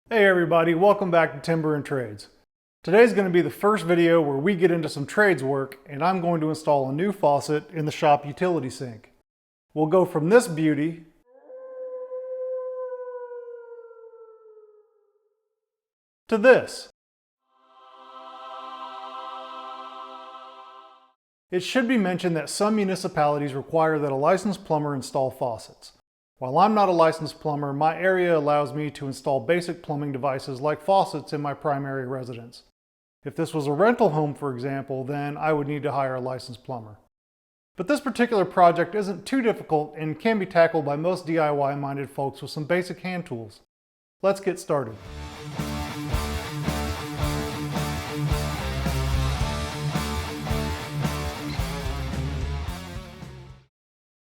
Hey everybody, welcome back to Timber and Trades. Today's going to be the first video where we get into some trades work, and I'm going to install a new faucet in the shop utility sink. We'll go from this beauty to this. It should be mentioned that some municipalities require that a licensed plumber install faucets. While I'm not a licensed plumber, my area allows me to install basic plumbing devices like faucets in my primary residence. If this was a rental home, for example, then I would need to hire a licensed plumber. But this particular project isn't too difficult and can be tackled by most DIY-minded folks with some basic hand tools. Let's get started.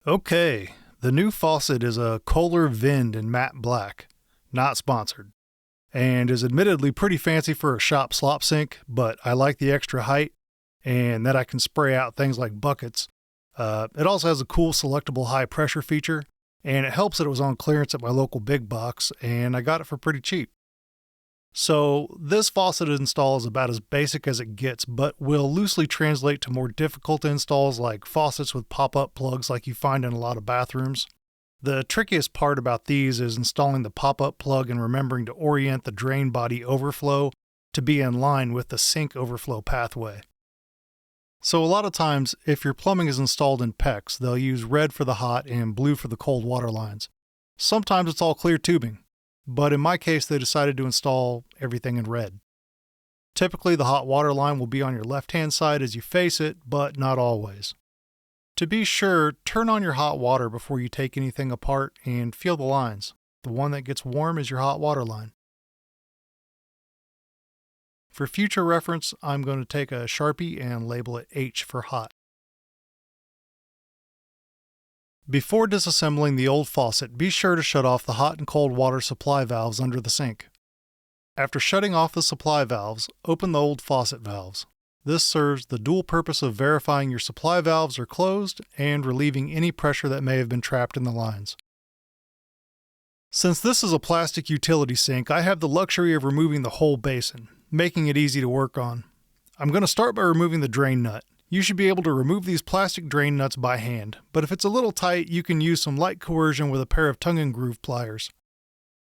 Okay. The new faucet is a Kohler Vind in matte black, not sponsored, and is admittedly pretty fancy for a shop slop sink, but I like the extra height and that I can spray out things like buckets. It also has a cool selectable high pressure feature, and it helps that it was on clearance at my local big box, and I got it for pretty cheap. So this faucet install is about as basic as it gets, but will loosely translate to more difficult installs like faucets with pop-up plugs like you find in a lot of bathrooms. The trickiest part about these is installing the pop-up plug and remembering to orient the drain body overflow to be in line with the sink overflow pathway. So a lot of times, if your plumbing is installed in PEX, they'll use red for the hot and blue for the cold water lines. Sometimes it's all clear tubing, but in my case they decided to install everything in red. Typically the hot water line will be on your left-hand side as you face it, but not always. To be sure, turn on your hot water before you take anything apart and feel the lines. The one that gets warm is your hot water line. For future reference, I'm going to take a Sharpie and label it H for hot. Before disassembling the old faucet, be sure to shut off the hot and cold water supply valves under the sink. After shutting off the supply valves, open the old faucet valves. This serves the dual purpose of verifying your supply valves are closed and relieving any pressure that may have been trapped in the lines. Since this is a plastic utility sink, I have the luxury of removing the whole basin, making it easy to work on. I'm going to start by removing the drain nut. You should be able to remove these plastic drain nuts by hand, but if it's a little tight, you can use some light coercion with a pair of tongue and groove pliers.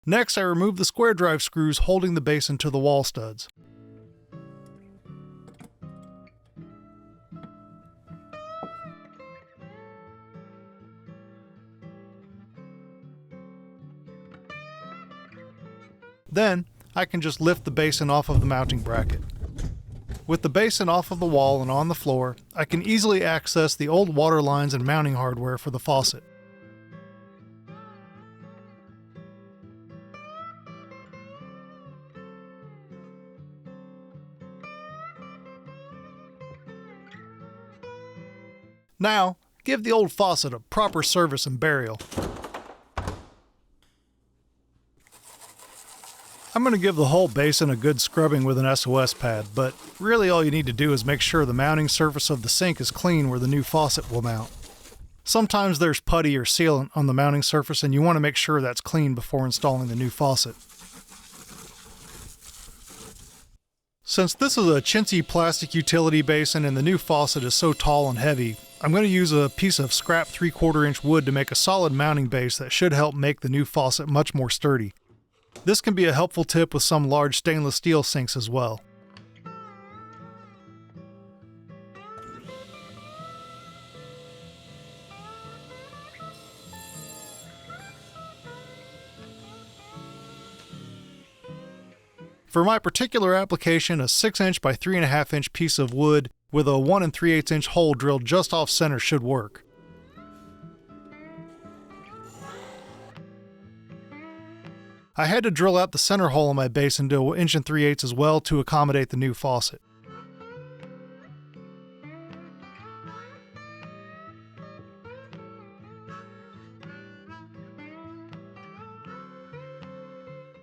Next, I remove the square drive screws holding the basin to the wall studs. Then, I can just lift the basin off of the mounting bracket. With the basin off of the wall and on the floor, I can easily access the old water lines and mounting hardware for the faucet. Now, give the old faucet a proper service and burial. I'm going to give the whole basin a good scrubbing with an SOS pad, but really all you need to do is make sure the mounting surface of the sink is clean where the new faucet will mount. Sometimes there's putty or sealant on the mounting surface and you want to make sure that's clean before installing the new faucet. Since this is a chintzy plastic utility basin and the new faucet is so tall and heavy, I'm going to use a piece of scrap 3/4 inch wood to make a solid mounting base that should help make the new faucet much more sturdy. This can be a helpful tip with some large stainless steel sinks as well. For my particular application, a 6-inch by 3.5 inch piece of wood with a 1 3/8 inch hole drilled just off center should work. I had to drill out the center hole in my basin to 1 3/8 inches as well to accommodate the new faucet.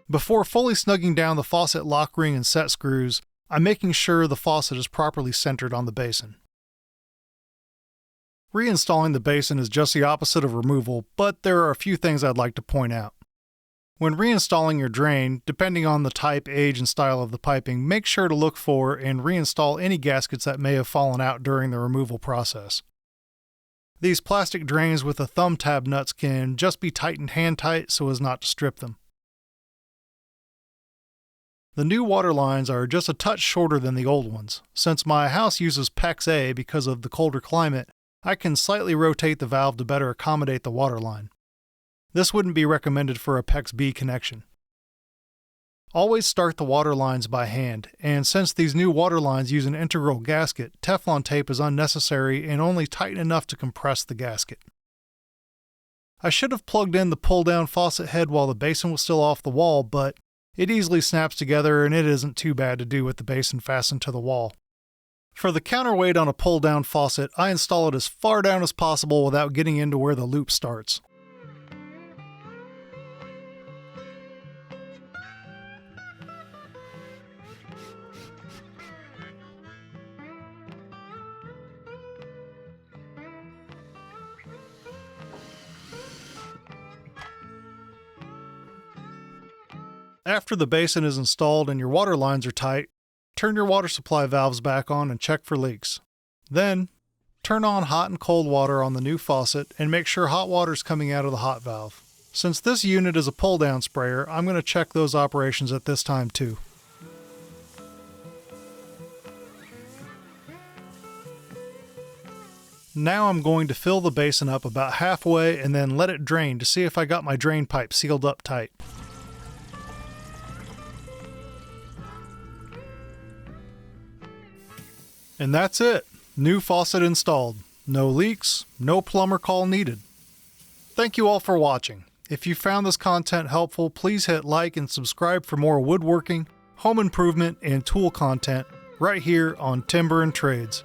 Before fully snugging down the faucet lock ring and set screws, I'm making sure the faucet is properly centered on the basin. Reinstalling the basin is just the opposite of removal, but there are a few things I'd like to point out. When reinstalling your drain, depending on the type, age, and style of the piping, make sure to look for and reinstall any gaskets that may have fallen out during the removal process. These plastic drains with the thumb tab nuts can just be tightened hand tight so as not to strip them. The new water lines are just a touch shorter than the old ones. Since my house uses PEX A because of the colder climate, I can slightly rotate the valve to better accommodate the water line. This wouldn't be recommended for a PEX B connection. Always start the water lines by hand, and since these new water lines use an integral gasket, Teflon tape is unnecessary and only tight enough to compress the gasket. I should have plugged in the pull-down faucet head while the basin was still off the wall, but it easily snaps together and it isn't too bad to do with the basin fastened to the wall. For the counterweight on a pull-down faucet, I install it as far down as possible without getting into where the loop starts. After the basin is installed and your water lines are tight, turn your water supply valves back on and check for leaks. Then, turn on hot and cold water on the new faucet and make sure hot water is coming out of the hot valve. Since this unit is a pull-down sprayer, I'm going to check those operations at this time too. Now I'm going to fill the basin up about halfway and then let it drain to see if I got my drain pipe sealed up tight. And that's it. New faucet installed. No leaks, no plumber call needed. Thank you all for watching. If you found this content helpful, please hit like and subscribe for more woodworking, home improvement, and tool content right here on Timber and Trades.